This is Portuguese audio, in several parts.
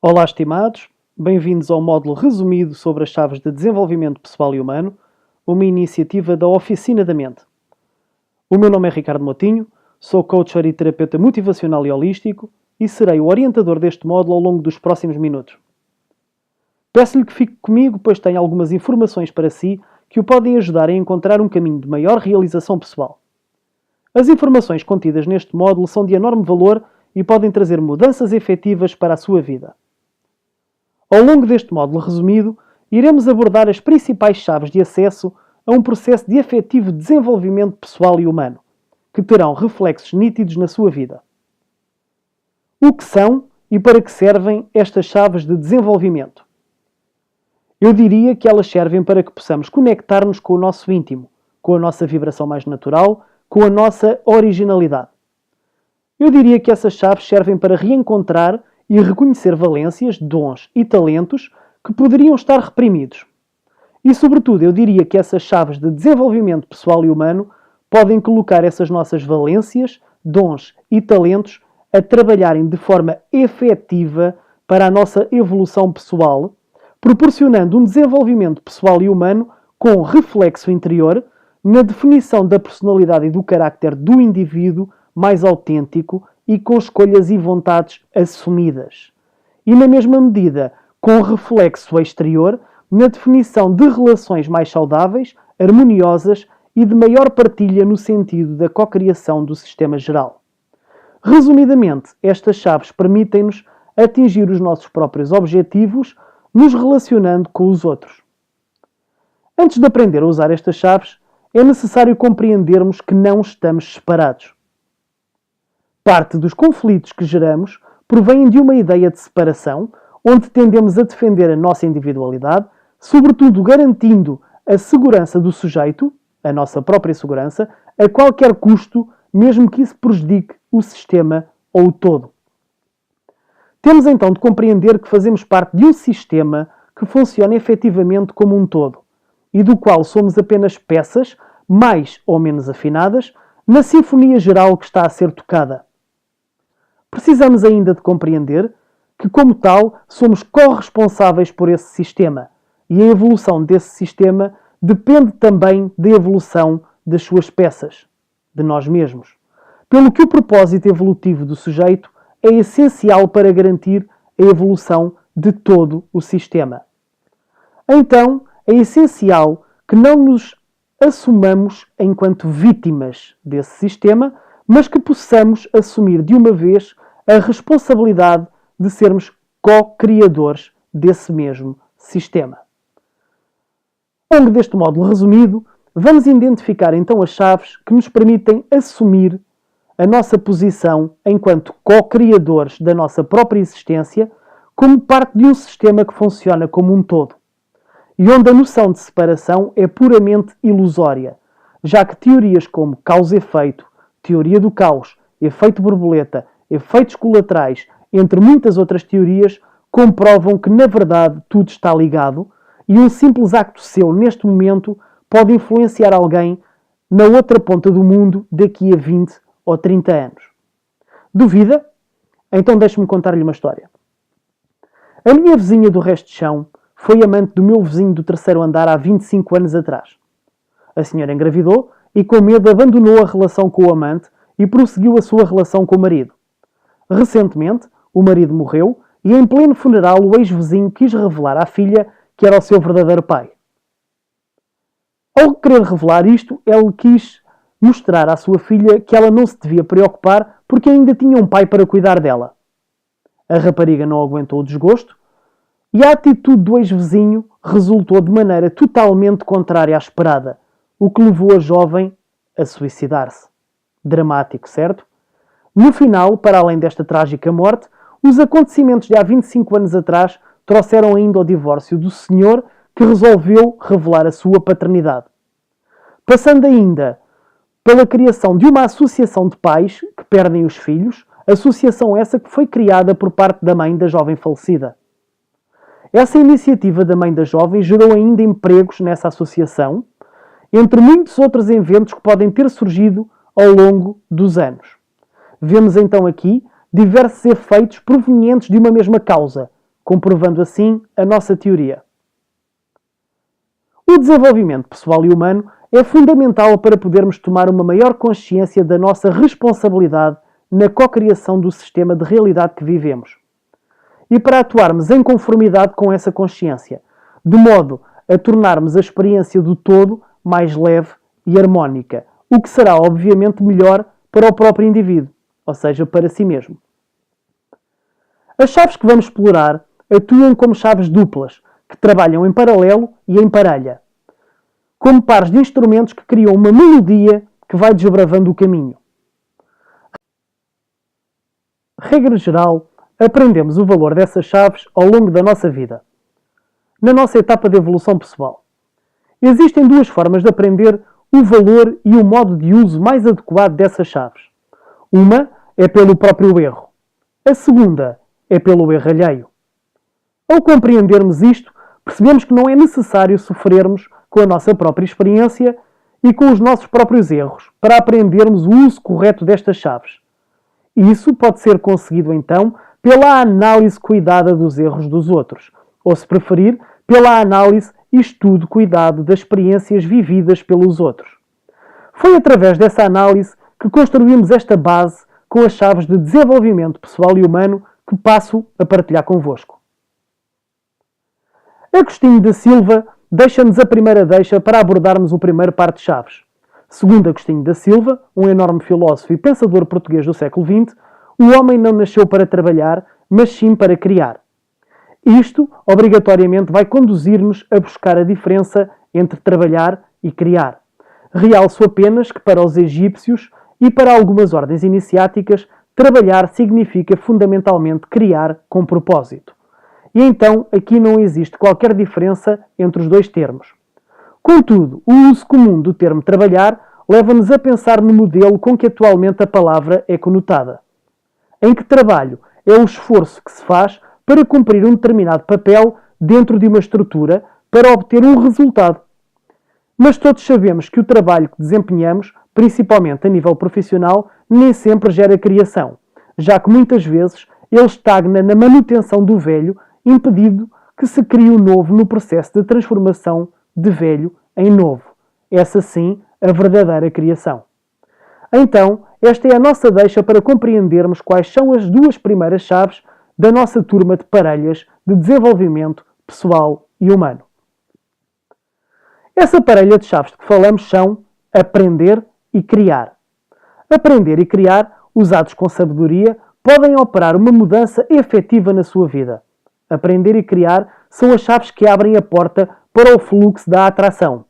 Olá, estimados. Bem-vindos ao módulo resumido sobre as chaves de desenvolvimento pessoal e humano, uma iniciativa da Oficina da Mente. O meu nome é Ricardo Motinho, sou coach e terapeuta motivacional e holístico e serei o orientador deste módulo ao longo dos próximos minutos. Peço-lhe que fique comigo, pois tenho algumas informações para si que o podem ajudar a encontrar um caminho de maior realização pessoal. As informações contidas neste módulo são de enorme valor e podem trazer mudanças efetivas para a sua vida. Ao longo deste módulo resumido, iremos abordar as principais chaves de acesso a um processo de efetivo desenvolvimento pessoal e humano, que terão reflexos nítidos na sua vida. O que são e para que servem estas chaves de desenvolvimento? Eu diria que elas servem para que possamos conectar-nos com o nosso íntimo, com a nossa vibração mais natural, com a nossa originalidade. Eu diria que essas chaves servem para reencontrar e reconhecer valências, dons e talentos que poderiam estar reprimidos. E, sobretudo, eu diria que essas chaves de desenvolvimento pessoal e humano podem colocar essas nossas valências, dons e talentos a trabalharem de forma efetiva para a nossa evolução pessoal, proporcionando um desenvolvimento pessoal e humano com reflexo interior na definição da personalidade e do carácter do indivíduo mais autêntico e com escolhas e vontades assumidas. E, na mesma medida, com reflexo exterior na definição de relações mais saudáveis, harmoniosas e de maior partilha no sentido da cocriação do sistema geral. Resumidamente, estas chaves permitem-nos atingir os nossos próprios objetivos, nos relacionando com os outros. Antes de aprender a usar estas chaves, é necessário compreendermos que não estamos separados. Parte dos conflitos que geramos provém de uma ideia de separação, onde tendemos a defender a nossa individualidade, sobretudo garantindo a segurança do sujeito, a nossa própria segurança, a qualquer custo, mesmo que isso prejudique o sistema ou o todo. Temos então de compreender que fazemos parte de um sistema que funciona efetivamente como um todo, e do qual somos apenas peças, mais ou menos afinadas, na sinfonia geral que está a ser tocada. Precisamos ainda de compreender que, como tal, somos corresponsáveis por esse sistema e a evolução desse sistema depende também da evolução das suas peças, de nós mesmos. Pelo que o propósito evolutivo do sujeito é essencial para garantir a evolução de todo o sistema. Então, é essencial que não nos assumamos enquanto vítimas desse sistema, mas que possamos assumir de uma vez a responsabilidade de sermos co-criadores desse mesmo sistema. Ao longo deste módulo resumido, vamos identificar então as chaves que nos permitem assumir a nossa posição enquanto co-criadores da nossa própria existência como parte de um sistema que funciona como um todo, e onde a noção de separação é puramente ilusória, já que teorias como causa-efeito, teoria do caos, efeito borboleta, efeitos colaterais, entre muitas outras teorias, comprovam que, na verdade, tudo está ligado e um simples acto seu, neste momento, pode influenciar alguém na outra ponta do mundo daqui a 20 ou 30 anos. Duvida? Então deixe-me contar-lhe uma história. A minha vizinha do resto de chão foi amante do meu vizinho do terceiro andar há 25 anos atrás. A senhora engravidou e, com medo, abandonou a relação com o amante e prosseguiu a sua relação com o marido. Recentemente, o marido morreu e, em pleno funeral, o ex-vizinho quis revelar à filha que era o seu verdadeiro pai. Ao querer revelar isto, ele quis mostrar à sua filha que ela não se devia preocupar porque ainda tinha um pai para cuidar dela. A rapariga não aguentou o desgosto e a atitude do ex-vizinho resultou de maneira totalmente contrária à esperada, o que levou a jovem a suicidar-se. Dramático, certo? No final, para além desta trágica morte, os acontecimentos de há 25 anos atrás trouxeram ainda o divórcio do senhor que resolveu revelar a sua paternidade. Passando ainda pela criação de uma associação de pais que perdem os filhos, associação essa que foi criada por parte da mãe da jovem falecida. Essa iniciativa da mãe da jovem gerou ainda empregos nessa associação, entre muitos outros eventos que podem ter surgido ao longo dos anos. Vemos então aqui diversos efeitos provenientes de uma mesma causa, comprovando assim a nossa teoria. O desenvolvimento pessoal e humano é fundamental para podermos tomar uma maior consciência da nossa responsabilidade na cocriação do sistema de realidade que vivemos. E para atuarmos em conformidade com essa consciência, de modo a tornarmos a experiência do todo mais leve e harmónica, o que será obviamente melhor para o próprio indivíduo, ou seja, para si mesmo. As chaves que vamos explorar atuam como chaves duplas, que trabalham em paralelo e em parelha, como pares de instrumentos que criam uma melodia que vai desbravando o caminho. Regra geral, aprendemos o valor dessas chaves ao longo da nossa vida. Na nossa etapa de evolução pessoal, existem duas formas de aprender o valor e o modo de uso mais adequado dessas chaves. Uma é pelo próprio erro. A segunda é pelo erro alheio. Ao compreendermos isto, percebemos que não é necessário sofrermos com a nossa própria experiência e com os nossos próprios erros para aprendermos o uso correto destas chaves. E isso pode ser conseguido, então, pela análise cuidada dos erros dos outros, ou, se preferir, pela análise e estudo cuidado das experiências vividas pelos outros. Foi através dessa análise que construímos esta base com as chaves de desenvolvimento pessoal e humano que passo a partilhar convosco. Agostinho da Silva deixa-nos a primeira deixa para abordarmos o primeiro par de chaves. Segundo Agostinho da Silva, um enorme filósofo e pensador português do século XX, o homem não nasceu para trabalhar, mas sim para criar. Isto, obrigatoriamente, vai conduzir-nos a buscar a diferença entre trabalhar e criar. Realço apenas que para os egípcios e para algumas ordens iniciáticas, trabalhar significa fundamentalmente criar com propósito. E então aqui não existe qualquer diferença entre os dois termos. Contudo, o uso comum do termo trabalhar leva-nos a pensar no modelo com que atualmente a palavra é conotada, em que trabalho é o esforço que se faz para cumprir um determinado papel dentro de uma estrutura para obter um resultado. Mas todos sabemos que o trabalho que desempenhamos, principalmente a nível profissional, nem sempre gera criação, já que muitas vezes ele estagna na manutenção do velho, impedindo que se crie o novo no processo de transformação de velho em novo. Essa sim, a verdadeira criação. Então, esta é a nossa deixa para compreendermos quais são as duas primeiras chaves da nossa turma de parelhas de desenvolvimento pessoal e humano. Essa parelha de chaves de que falamos são aprender e criar. Aprender e criar, usados com sabedoria, podem operar uma mudança efetiva na sua vida. Aprender e criar são as chaves que abrem a porta para o fluxo da atração.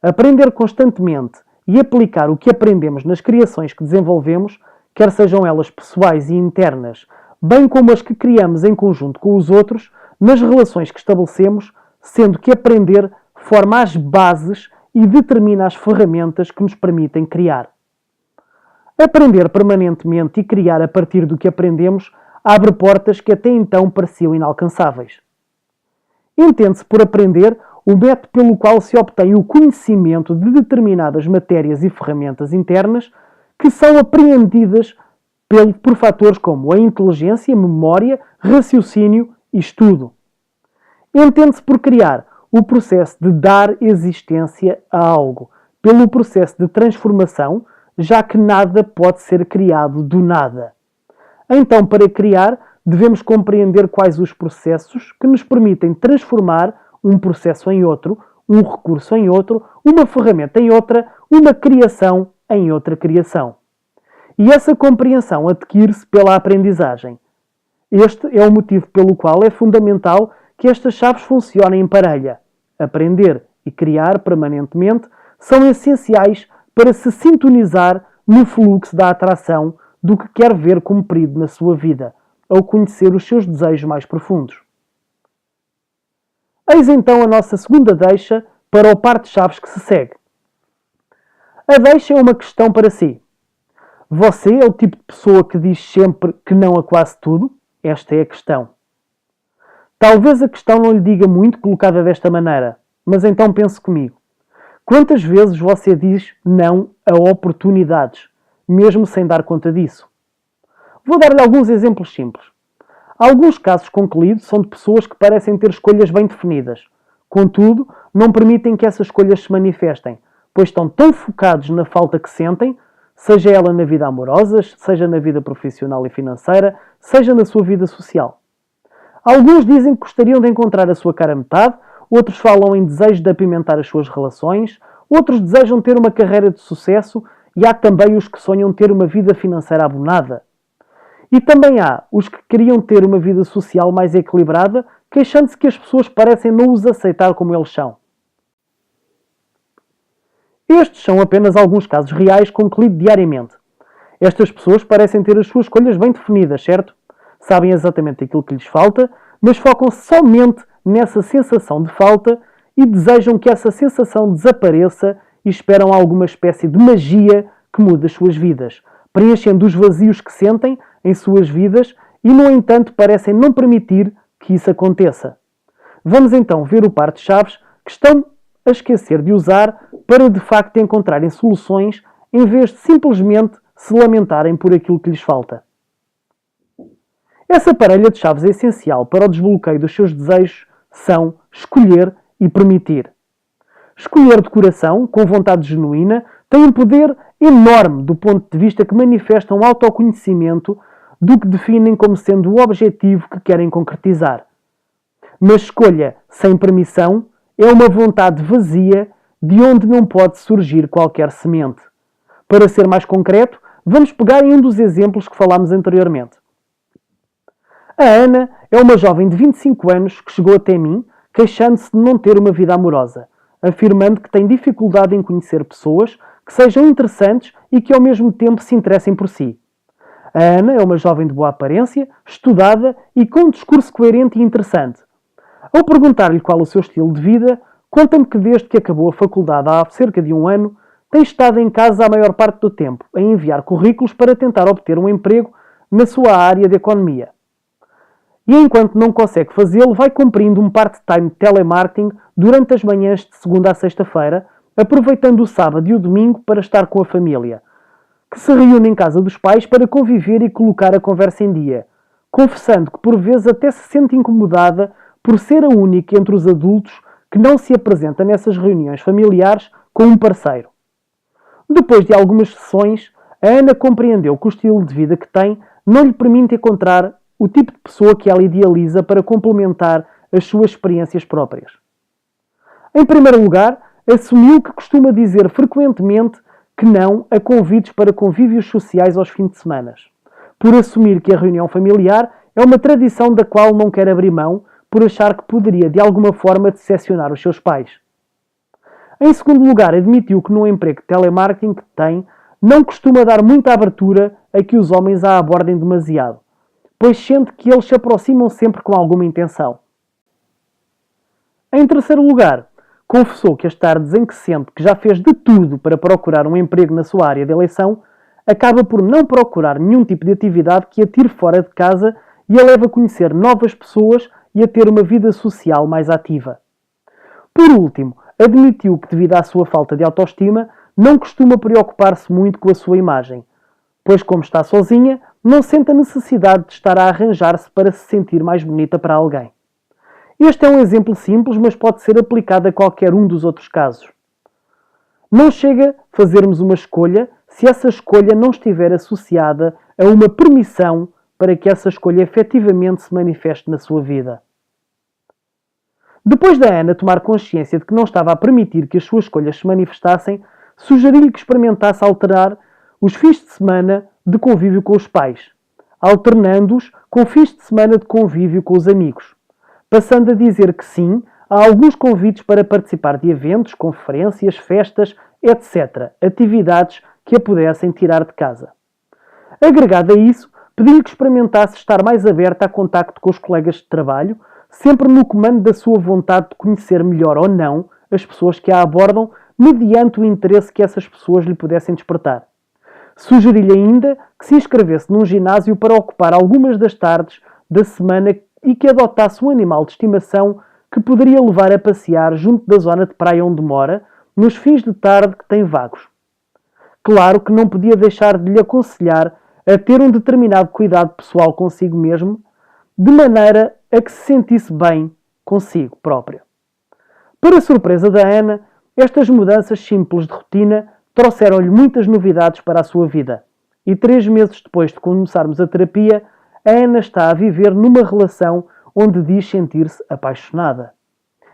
Aprender constantemente e aplicar o que aprendemos nas criações que desenvolvemos, quer sejam elas pessoais e internas, bem como as que criamos em conjunto com os outros, nas relações que estabelecemos, sendo que aprender forma as bases e determina as ferramentas que nos permitem criar. Aprender permanentemente e criar a partir do que aprendemos abre portas que até então pareciam inalcançáveis. Entende-se por aprender o método pelo qual se obtém o conhecimento de determinadas matérias e ferramentas internas que são apreendidas por fatores como a inteligência, memória, raciocínio e estudo. Entende-se por criar o processo de dar existência a algo, pelo processo de transformação, já que nada pode ser criado do nada. Então, para criar, devemos compreender quais os processos que nos permitem transformar um processo em outro, um recurso em outro, uma ferramenta em outra, uma criação em outra criação. E essa compreensão adquire-se pela aprendizagem. Este é o motivo pelo qual é fundamental que estas chaves funcionem em parelha. Aprender e criar permanentemente são essenciais para se sintonizar no fluxo da atração do que quer ver cumprido na sua vida, ao conhecer os seus desejos mais profundos. Eis então a nossa segunda deixa para o par de chaves que se segue. A deixa é uma questão para si. Você é o tipo de pessoa que diz sempre que não a quase tudo? Esta é a questão. Talvez a questão não lhe diga muito colocada desta maneira, mas então pense comigo. Quantas vezes você diz não a oportunidades, mesmo sem dar conta disso? Vou dar-lhe alguns exemplos simples. Alguns casos concluídos são de pessoas que parecem ter escolhas bem definidas. Contudo, não permitem que essas escolhas se manifestem, pois estão tão focados na falta que sentem, seja ela na vida amorosa, seja na vida profissional e financeira, seja na sua vida social. Alguns dizem que gostariam de encontrar a sua cara metade, outros falam em desejo de apimentar as suas relações, outros desejam ter uma carreira de sucesso e há também os que sonham ter uma vida financeira abonada. E também há os que queriam ter uma vida social mais equilibrada, queixando-se que as pessoas parecem não os aceitar como eles são. Estes são apenas alguns casos reais concluídos diariamente. Estas pessoas parecem ter as suas escolhas bem definidas, certo? Sabem exatamente aquilo que lhes falta, mas focam-se somente nessa sensação de falta e desejam que essa sensação desapareça e esperam alguma espécie de magia que mude as suas vidas, preenchendo os vazios que sentem em suas vidas e, no entanto, parecem não permitir que isso aconteça. Vamos então ver o par de chaves que estão a esquecer de usar para de facto encontrarem soluções em vez de simplesmente se lamentarem por aquilo que lhes falta. Essa parelha de chaves é essencial para o desbloqueio dos seus desejos são escolher e permitir. Escolher de coração, com vontade genuína, tem um poder enorme do ponto de vista que manifesta um autoconhecimento do que definem como sendo o objetivo que querem concretizar. Mas escolha sem permissão é uma vontade vazia de onde não pode surgir qualquer semente. Para ser mais concreto, vamos pegar em um dos exemplos que falámos anteriormente. A Ana é uma jovem de 25 anos que chegou até mim queixando-se de não ter uma vida amorosa, afirmando que tem dificuldade em conhecer pessoas que sejam interessantes e que ao mesmo tempo se interessem por si. A Ana é uma jovem de boa aparência, estudada e com um discurso coerente e interessante. Ao perguntar-lhe qual o seu estilo de vida, conta-me que desde que acabou a faculdade há cerca de um ano, tem estado em casa a maior parte do tempo, a enviar currículos para tentar obter um emprego na sua área de economia. E enquanto não consegue fazê-lo, vai cumprindo um part-time de telemarketing durante as manhãs de segunda a sexta-feira, aproveitando o sábado e o domingo para estar com a família, que se reúne em casa dos pais para conviver e colocar a conversa em dia, confessando que por vezes até se sente incomodada por ser a única entre os adultos que não se apresenta nessas reuniões familiares com um parceiro. Depois de algumas sessões, a Ana compreendeu que o estilo de vida que tem não lhe permite encontrar o tipo de pessoa que ela idealiza para complementar as suas experiências próprias. Em primeiro lugar, assumiu que costuma dizer frequentemente que não a convites para convívios sociais aos fins de semana, por assumir que a reunião familiar é uma tradição da qual não quer abrir mão, por achar que poderia de alguma forma decepcionar os seus pais. Em segundo lugar, admitiu que no emprego de telemarketing que tem, não costuma dar muita abertura a que os homens a abordem demasiado, pois sente que eles se aproximam sempre com alguma intenção. Em terceiro lugar, confessou que as tardes em que sente que já fez de tudo para procurar um emprego na sua área de eleição, acaba por não procurar nenhum tipo de atividade que a tire fora de casa e a leve a conhecer novas pessoas e a ter uma vida social mais ativa. Por último, admitiu que devido à sua falta de autoestima, não costuma preocupar-se muito com a sua imagem, pois como está sozinha, não sente a necessidade de estar a arranjar-se para se sentir mais bonita para alguém. Este é um exemplo simples, mas pode ser aplicado a qualquer um dos outros casos. Não chega a fazermos uma escolha se essa escolha não estiver associada a uma permissão para que essa escolha efetivamente se manifeste na sua vida. Depois da Ana tomar consciência de que não estava a permitir que as suas escolhas se manifestassem, sugeri-lhe que experimentasse alterar os fins de semana de convívio com os pais, alternando-os com fins de semana de convívio com os amigos, passando a dizer que sim a alguns convites para participar de eventos, conferências, festas, etc., atividades que a pudessem tirar de casa. Agregado a isso, pedi-lhe que experimentasse estar mais aberta a contacto com os colegas de trabalho, sempre no comando da sua vontade de conhecer melhor ou não as pessoas que a abordam, mediante o interesse que essas pessoas lhe pudessem despertar. Sugeri-lhe ainda que se inscrevesse num ginásio para ocupar algumas das tardes da semana e que adotasse um animal de estimação que poderia levar a passear junto da zona de praia onde mora, nos fins de tarde que tem vagos. Claro que não podia deixar de lhe aconselhar a ter um determinado cuidado pessoal consigo mesmo, de maneira a que se sentisse bem consigo própria. Para surpresa da Ana, estas mudanças simples de rotina trouxeram-lhe muitas novidades para a sua vida. E 3 meses depois de começarmos a terapia, a Ana está a viver numa relação onde diz sentir-se apaixonada.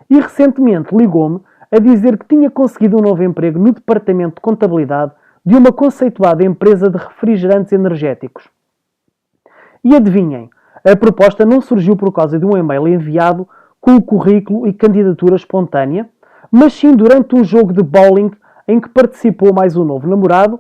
E recentemente ligou-me a dizer que tinha conseguido um novo emprego no departamento de contabilidade de uma conceituada empresa de refrigerantes energéticos. E adivinhem, a proposta não surgiu por causa de um e-mail enviado com o currículo e candidatura espontânea, mas sim durante um jogo de bowling em que participou mais um novo namorado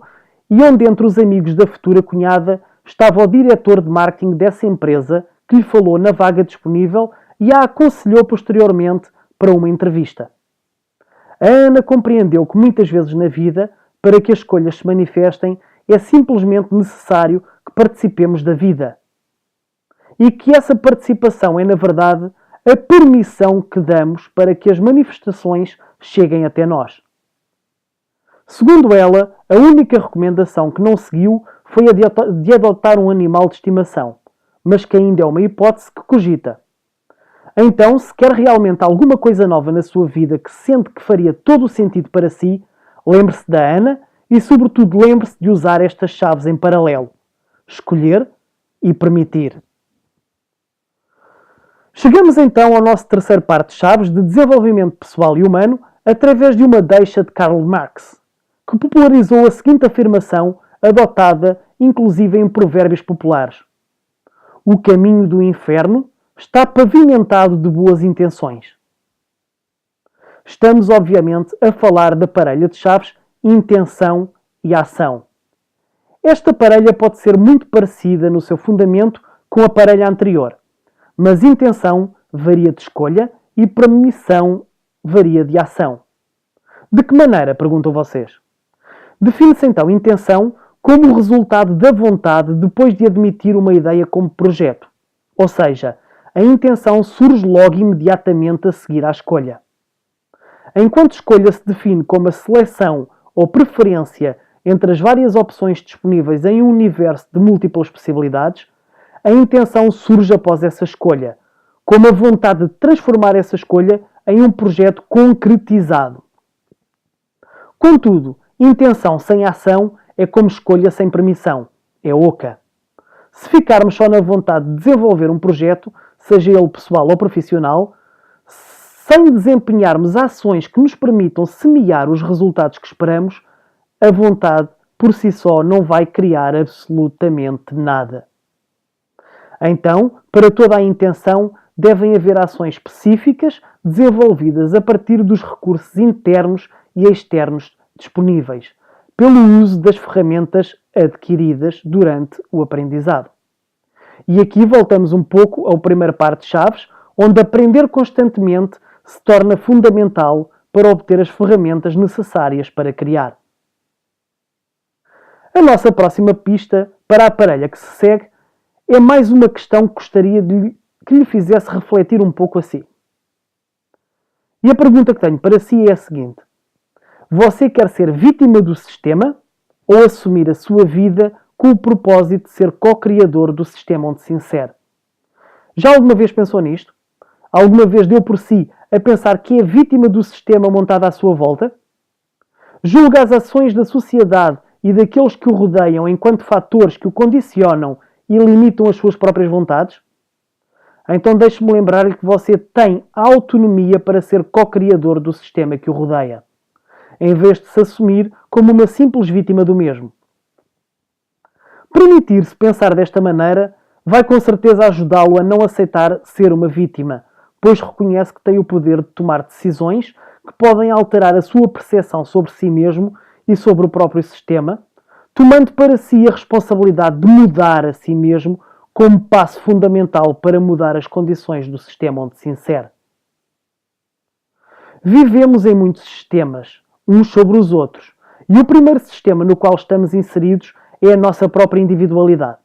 e onde entre os amigos da futura cunhada estava o diretor de marketing dessa empresa que lhe falou na vaga disponível e a aconselhou posteriormente para uma entrevista. A Ana compreendeu que muitas vezes na vida, para que as escolhas se manifestem, é simplesmente necessário que participemos da vida. E que essa participação é, na verdade, a permissão que damos para que as manifestações cheguem até nós. Segundo ela, a única recomendação que não seguiu foi a de adotar um animal de estimação, mas que ainda é uma hipótese que cogita. Então, se quer realmente alguma coisa nova na sua vida que sente que faria todo o sentido para si, lembre-se da Ana e, sobretudo, lembre-se de usar estas chaves em paralelo. Escolher e permitir. Chegamos então ao nosso terceiro par de chaves de desenvolvimento pessoal e humano através de uma deixa de Karl Marx, que popularizou a seguinte afirmação, adotada inclusive em provérbios populares. O caminho do inferno está pavimentado de boas intenções. Estamos, obviamente, a falar da parelha de chaves intenção e ação. Esta parelha pode ser muito parecida no seu fundamento com a parelha anterior, mas intenção varia de escolha e permissão varia de ação. De que maneira, perguntam vocês? Define-se então intenção como o resultado da vontade depois de admitir uma ideia como projeto. Ou seja, a intenção surge logo imediatamente a seguir à escolha. Enquanto escolha se define como a seleção ou preferência entre as várias opções disponíveis em um universo de múltiplas possibilidades, a intenção surge após essa escolha, como a vontade de transformar essa escolha em um projeto concretizado. Contudo, intenção sem ação é como escolha sem permissão. É oca. Se ficarmos só na vontade de desenvolver um projeto, seja ele pessoal ou profissional, sem desempenharmos ações que nos permitam semear os resultados que esperamos, a vontade por si só não vai criar absolutamente nada. Então, para toda a intenção, devem haver ações específicas desenvolvidas a partir dos recursos internos e externos disponíveis, pelo uso das ferramentas adquiridas durante o aprendizado. E aqui voltamos um pouco ao primeiro par de chaves, onde aprender constantemente se torna fundamental para obter as ferramentas necessárias para criar. A nossa próxima pista para a parelha que se segue é mais uma questão que gostaria que lhe fizesse refletir um pouco a si. E a pergunta que tenho para si é a seguinte: você quer ser vítima do sistema ou assumir a sua vida com o propósito de ser co-criador do sistema onde se insere? Já alguma vez pensou nisto? Alguma vez deu por si a pensar que é vítima do sistema montado à sua volta? Julga as ações da sociedade e daqueles que o rodeiam enquanto fatores que o condicionam e limitam as suas próprias vontades? Então deixe-me lembrar-lhe que você tem autonomia para ser co-criador do sistema que o rodeia, em vez de se assumir como uma simples vítima do mesmo. Permitir-se pensar desta maneira vai com certeza ajudá-lo a não aceitar ser uma vítima, pois reconhece que tem o poder de tomar decisões que podem alterar a sua percepção sobre si mesmo e sobre o próprio sistema, tomando para si a responsabilidade de mudar a si mesmo como passo fundamental para mudar as condições do sistema onde se insere. Vivemos em muitos sistemas, uns sobre os outros, e o primeiro sistema no qual estamos inseridos é a nossa própria individualidade,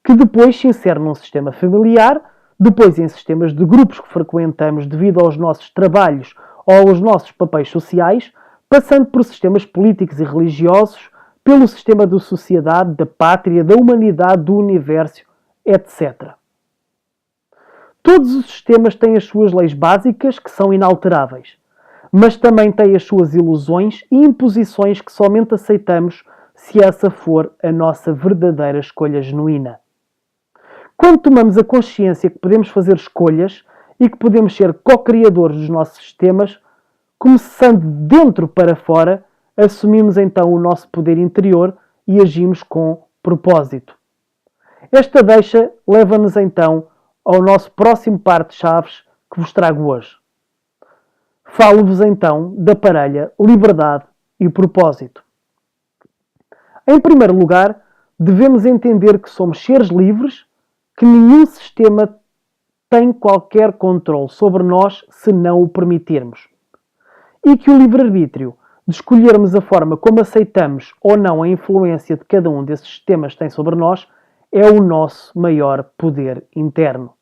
que depois se insere num sistema familiar, depois em sistemas de grupos que frequentamos devido aos nossos trabalhos ou aos nossos papéis sociais, passando por sistemas políticos e religiosos, pelo sistema da sociedade, da pátria, da humanidade, do universo, etc. Todos os sistemas têm as suas leis básicas, que são inalteráveis, mas também têm as suas ilusões e imposições que somente aceitamos se essa for a nossa verdadeira escolha genuína. Quando tomamos a consciência que podemos fazer escolhas e que podemos ser co-criadores dos nossos sistemas, começando de dentro para fora, assumimos então o nosso poder interior e agimos com propósito. Esta deixa leva-nos então ao nosso próximo par de chaves que vos trago hoje. Falo-vos então da parelha liberdade e propósito. Em primeiro lugar, devemos entender que somos seres livres, que nenhum sistema tem qualquer controle sobre nós se não o permitirmos. E que o livre-arbítrio de escolhermos a forma como aceitamos ou não a influência de cada um desses sistemas tem sobre nós é o nosso maior poder interno.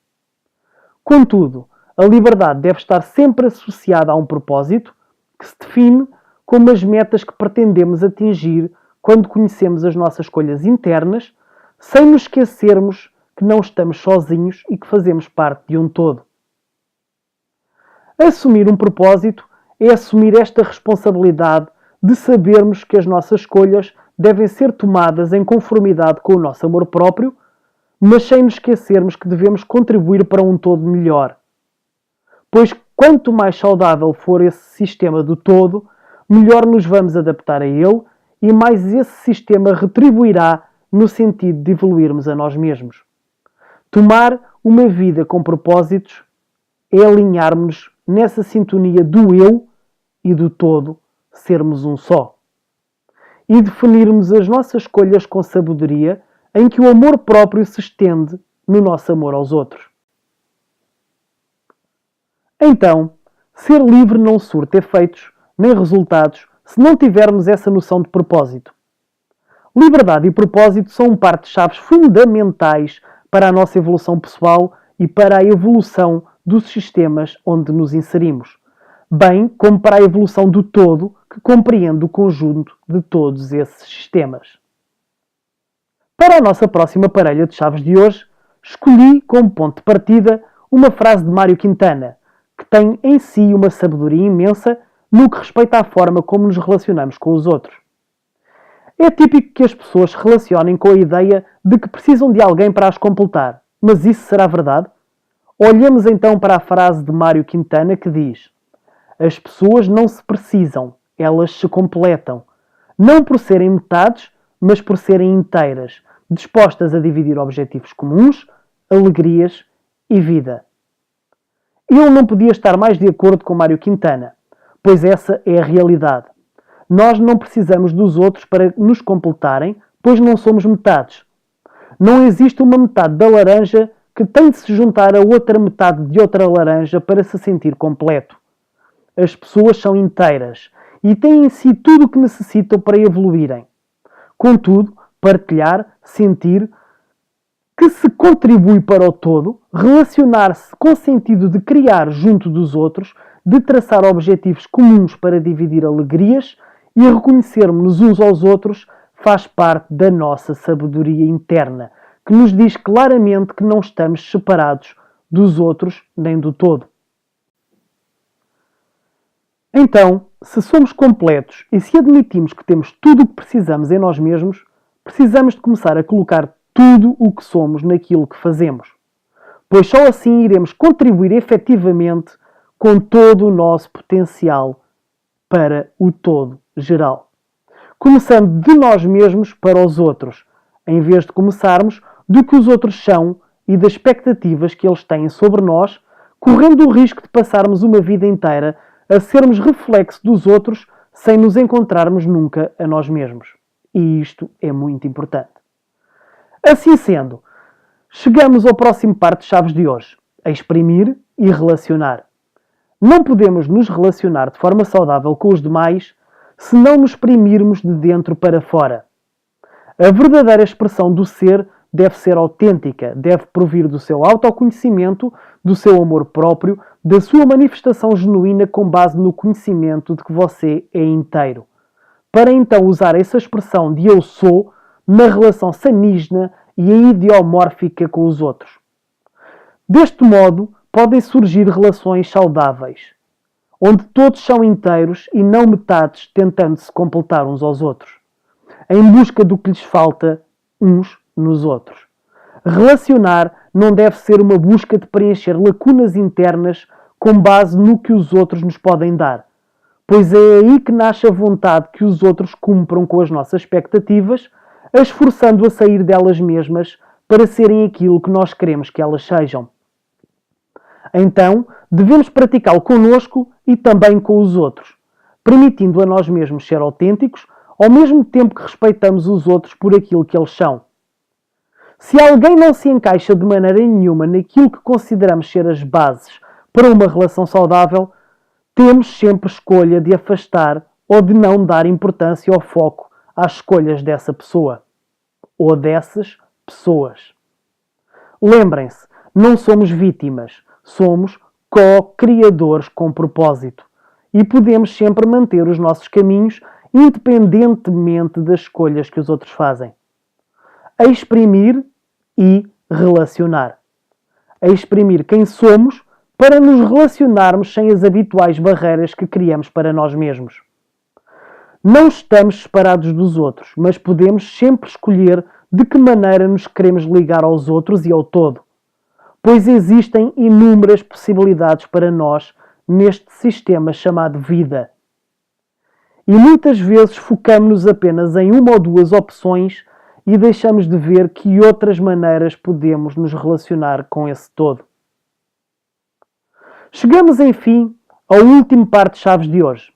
Contudo, a liberdade deve estar sempre associada a um propósito que se define como as metas que pretendemos atingir quando conhecemos as nossas escolhas internas, sem nos esquecermos que não estamos sozinhos e que fazemos parte de um todo. Assumir um propósito é assumir esta responsabilidade de sabermos que as nossas escolhas devem ser tomadas em conformidade com o nosso amor próprio, mas sem nos esquecermos que devemos contribuir para um todo melhor. Pois quanto mais saudável for esse sistema do todo, melhor nos vamos adaptar a ele e mais esse sistema retribuirá no sentido de evoluirmos a nós mesmos. Tomar uma vida com propósitos é alinharmos-nos nessa sintonia do eu e do todo, sermos um só. E definirmos as nossas escolhas com sabedoria, em que o amor próprio se estende no nosso amor aos outros. Então, ser livre não surte efeitos nem resultados se não tivermos essa noção de propósito. Liberdade e propósito são partes-chave fundamentais para a nossa evolução pessoal e para a evolução dos sistemas onde nos inserimos, bem como para a evolução do todo que compreende o conjunto de todos esses sistemas. Para a nossa próxima parelha de chaves de hoje, escolhi como ponto de partida uma frase de Mário Quintana, que tem em si uma sabedoria imensa no que respeita à forma como nos relacionamos com os outros. É típico que as pessoas se relacionem com a ideia de que precisam de alguém para as completar, mas isso será verdade? Olhemos então para a frase de Mário Quintana que diz: as pessoas não se precisam, elas se completam. Não por serem metades, mas por serem inteiras, dispostas a dividir objetivos comuns, alegrias e vida. Eu não podia estar mais de acordo com Mário Quintana, pois essa é a realidade. Nós não precisamos dos outros para nos completarem, pois não somos metades. Não existe uma metade da laranja que tem de se juntar a outra metade de outra laranja para se sentir completo. As pessoas são inteiras e têm em si tudo o que necessitam para evoluírem. Contudo, partilhar, sentir que se contribui para o todo, relacionar-se com o sentido de criar junto dos outros, de traçar objetivos comuns para dividir alegrias e reconhecermos-nos uns aos outros, faz parte da nossa sabedoria interna, que nos diz claramente que não estamos separados dos outros nem do todo. Então, se somos completos e se admitimos que temos tudo o que precisamos em nós mesmos, precisamos de começar a colocar tudo o que somos naquilo que fazemos. Pois só assim iremos contribuir efetivamente com todo o nosso potencial para o todo geral. Começando de nós mesmos para os outros, em vez de começarmos do que os outros são e das expectativas que eles têm sobre nós, correndo o risco de passarmos uma vida inteira a sermos reflexo dos outros sem nos encontrarmos nunca a nós mesmos. E isto é muito importante. Assim sendo, chegamos ao próximo par de chaves de hoje, a exprimir e relacionar. Não podemos nos relacionar de forma saudável com os demais se não nos exprimirmos de dentro para fora. A verdadeira expressão do ser deve ser autêntica, deve provir do seu autoconhecimento, do seu amor próprio, da sua manifestação genuína com base no conhecimento de que você é inteiro. Para então usar essa expressão de eu sou na relação sanígena e ideomórfica com os outros. Deste modo, podem surgir relações saudáveis, onde todos são inteiros e não metades tentando se completar uns aos outros, em busca do que lhes falta uns nos outros. Relacionar não deve ser uma busca de preencher lacunas internas com base no que os outros nos podem dar, pois é aí que nasce a vontade que os outros cumpram com as nossas expectativas, as forçando a sair delas mesmas para serem aquilo que nós queremos que elas sejam. Então, devemos praticá-lo connosco e também com os outros, permitindo a nós mesmos ser autênticos, ao mesmo tempo que respeitamos os outros por aquilo que eles são. Se alguém não se encaixa de maneira nenhuma naquilo que consideramos ser as bases para uma relação saudável, temos sempre escolha de afastar ou de não dar importância ou foco às escolhas dessa pessoa ou dessas pessoas. Lembrem-se, não somos vítimas, somos co-criadores com propósito e podemos sempre manter os nossos caminhos independentemente das escolhas que os outros fazem. Exprimir e relacionar. Exprimir quem somos para nos relacionarmos sem as habituais barreiras que criamos para nós mesmos. Não estamos separados dos outros, mas podemos sempre escolher de que maneira nos queremos ligar aos outros e ao todo, pois existem inúmeras possibilidades para nós neste sistema chamado vida. E muitas vezes focamos-nos apenas em uma ou duas opções e deixamos de ver que outras maneiras podemos nos relacionar com esse todo. Chegamos, enfim, ao último par de chaves de hoje.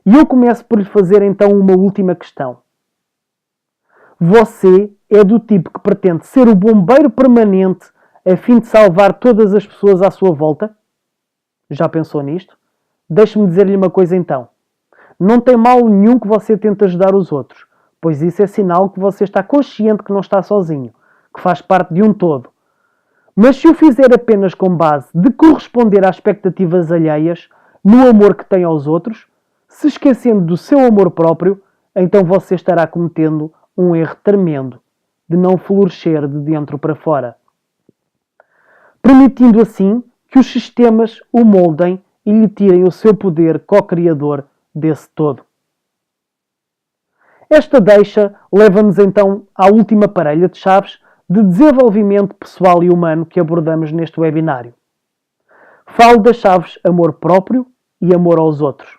E eu começo por lhe fazer então uma última questão. Você é do tipo que pretende ser o bombeiro permanente a fim de salvar todas as pessoas à sua volta? Já pensou nisto? Deixe-me dizer-lhe uma coisa então. Não tem mal nenhum que você tente ajudar os outros, pois isso é sinal que você está consciente que não está sozinho, que faz parte de um todo. Mas se o fizer apenas com base de corresponder às expectativas alheias, no amor que tem aos outros, se esquecendo do seu amor próprio, então você estará cometendo um erro tremendo de não florescer de dentro para fora, permitindo assim que os sistemas o moldem e lhe tirem o seu poder co-criador desse todo. Esta deixa leva-nos então à última parelha de chaves de desenvolvimento pessoal e humano que abordamos neste webinário. Falo das chaves amor próprio e amor aos outros.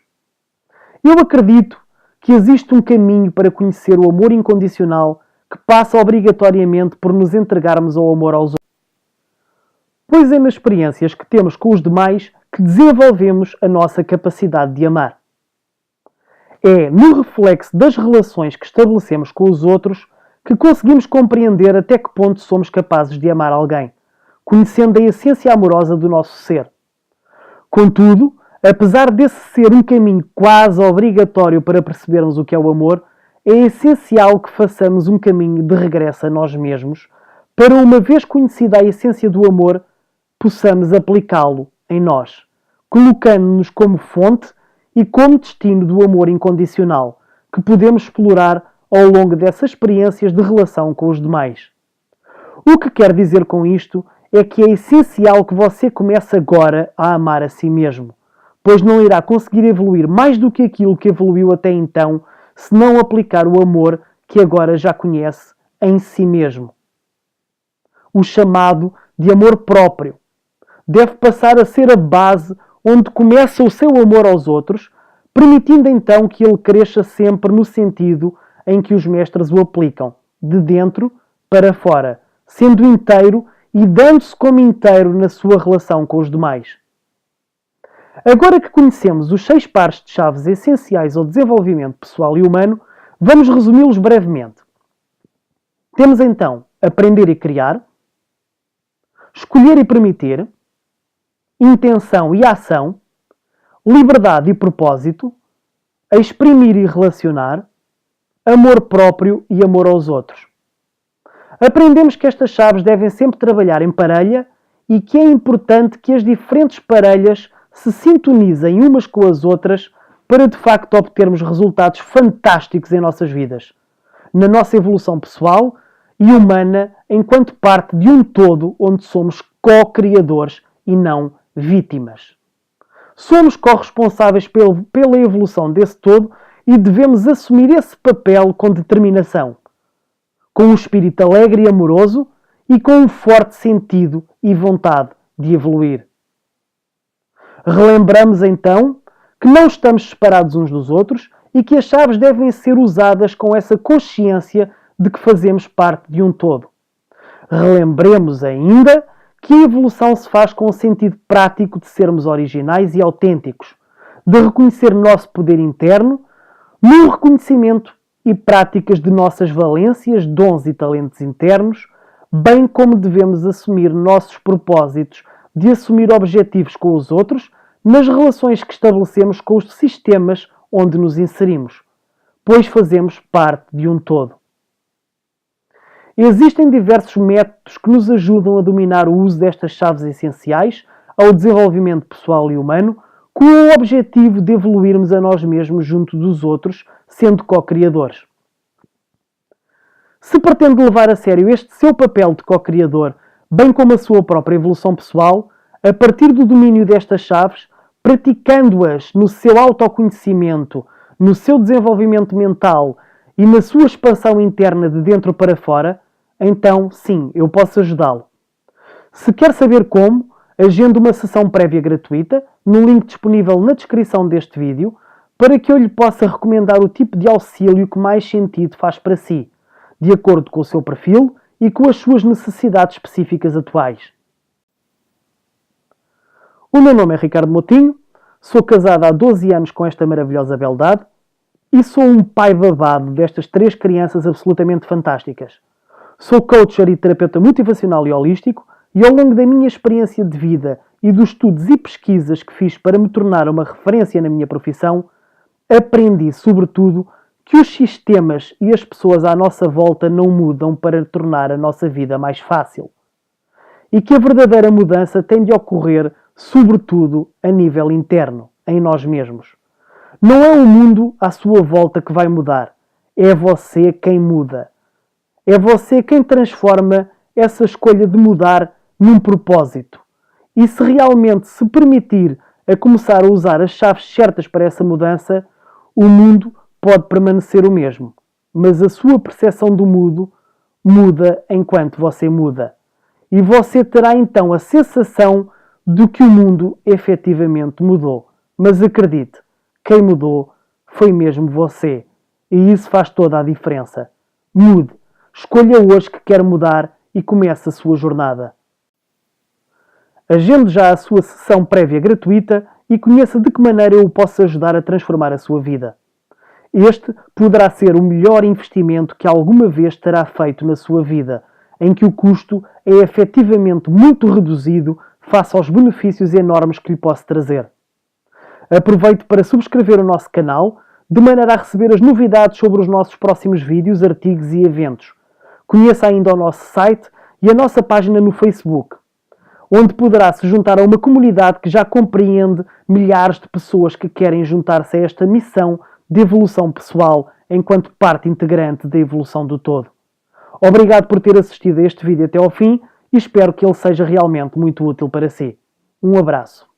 Eu acredito que existe um caminho para conhecer o amor incondicional que passa obrigatoriamente por nos entregarmos ao amor aos outros. Pois é nas experiências que temos com os demais que desenvolvemos a nossa capacidade de amar. É no reflexo das relações que estabelecemos com os outros que conseguimos compreender até que ponto somos capazes de amar alguém, conhecendo a essência amorosa do nosso ser. Contudo, apesar desse ser um caminho quase obrigatório para percebermos o que é o amor, é essencial que façamos um caminho de regresso a nós mesmos, para uma vez conhecida a essência do amor, possamos aplicá-lo em nós, colocando-nos como fonte e como destino do amor incondicional, que podemos explorar ao longo dessas experiências de relação com os demais. O que quero dizer com isto é que é essencial que você comece agora a amar a si mesmo, pois não irá conseguir evoluir mais do que aquilo que evoluiu até então, se não aplicar o amor que agora já conhece em si mesmo. O chamado de amor próprio deve passar a ser a base onde começa o seu amor aos outros, permitindo então que ele cresça sempre no sentido em que os mestres o aplicam, de dentro para fora, sendo inteiro e dando-se como inteiro na sua relação com os demais. Agora que conhecemos os 6 pares de chaves essenciais ao desenvolvimento pessoal e humano, vamos resumi-los brevemente. Temos então aprender e criar, escolher e permitir, intenção e ação, liberdade e propósito, exprimir e relacionar, amor próprio e amor aos outros. Aprendemos que estas chaves devem sempre trabalhar em parelha e que é importante que as diferentes parelhas se sintonizem umas com as outras para de facto obtermos resultados fantásticos em nossas vidas, na nossa evolução pessoal e humana enquanto parte de um todo onde somos co-criadores e não vítimas. Somos corresponsáveis pela evolução desse todo e devemos assumir esse papel com determinação, com um espírito alegre e amoroso e com um forte sentido e vontade de evoluir. Relembramos então que não estamos separados uns dos outros e que as chaves devem ser usadas com essa consciência de que fazemos parte de um todo. Relembremos ainda que a evolução se faz com o sentido prático de sermos originais e autênticos, de reconhecer nosso poder interno, no reconhecimento e práticas de nossas valências, dons e talentos internos, bem como devemos assumir nossos propósitos de assumir objetivos com os outros nas relações que estabelecemos com os sistemas onde nos inserimos, pois fazemos parte de um todo. Existem diversos métodos que nos ajudam a dominar o uso destas chaves essenciais ao desenvolvimento pessoal e humano, com o objetivo de evoluirmos a nós mesmos junto dos outros, sendo co-criadores. Se pretende levar a sério este seu papel de co-criador, bem como a sua própria evolução pessoal, a partir do domínio destas chaves, praticando-as no seu autoconhecimento, no seu desenvolvimento mental e na sua expansão interna de dentro para fora, então, sim, eu posso ajudá-lo. Se quer saber como, agende uma sessão prévia gratuita no link disponível na descrição deste vídeo para que eu lhe possa recomendar o tipo de auxílio que mais sentido faz para si, de acordo com o seu perfil e com as suas necessidades específicas atuais. O meu nome é Ricardo Motinho, sou casado há 12 anos com esta maravilhosa beldade e sou um pai babado destas 3 crianças absolutamente fantásticas. Sou coach e terapeuta motivacional e holístico e ao longo da minha experiência de vida e dos estudos e pesquisas que fiz para me tornar uma referência na minha profissão, aprendi, sobretudo, que os sistemas e as pessoas à nossa volta não mudam para tornar a nossa vida mais fácil. E que a verdadeira mudança tem de ocorrer, sobretudo, a nível interno, em nós mesmos. Não é o mundo à sua volta que vai mudar, é você quem muda. É você quem transforma essa escolha de mudar num propósito. E se realmente se permitir a começar a usar as chaves certas para essa mudança, o mundo pode permanecer o mesmo. Mas a sua percepção do mundo muda enquanto você muda. E você terá então a sensação de que o mundo efetivamente mudou. Mas acredite, quem mudou foi mesmo você. E isso faz toda a diferença. Mude. Escolha hoje que quer mudar e comece a sua jornada. Agende já a sua sessão prévia gratuita e conheça de que maneira eu o posso ajudar a transformar a sua vida. Este poderá ser o melhor investimento que alguma vez terá feito na sua vida, em que o custo é efetivamente muito reduzido face aos benefícios enormes que lhe posso trazer. Aproveite para subscrever o nosso canal, de maneira a receber as novidades sobre os nossos próximos vídeos, artigos e eventos. Conheça ainda o nosso site e a nossa página no Facebook, onde poderá se juntar a uma comunidade que já compreende milhares de pessoas que querem juntar-se a esta missão de evolução pessoal enquanto parte integrante da evolução do todo. Obrigado por ter assistido a este vídeo até ao fim e espero que ele seja realmente muito útil para si. Um abraço.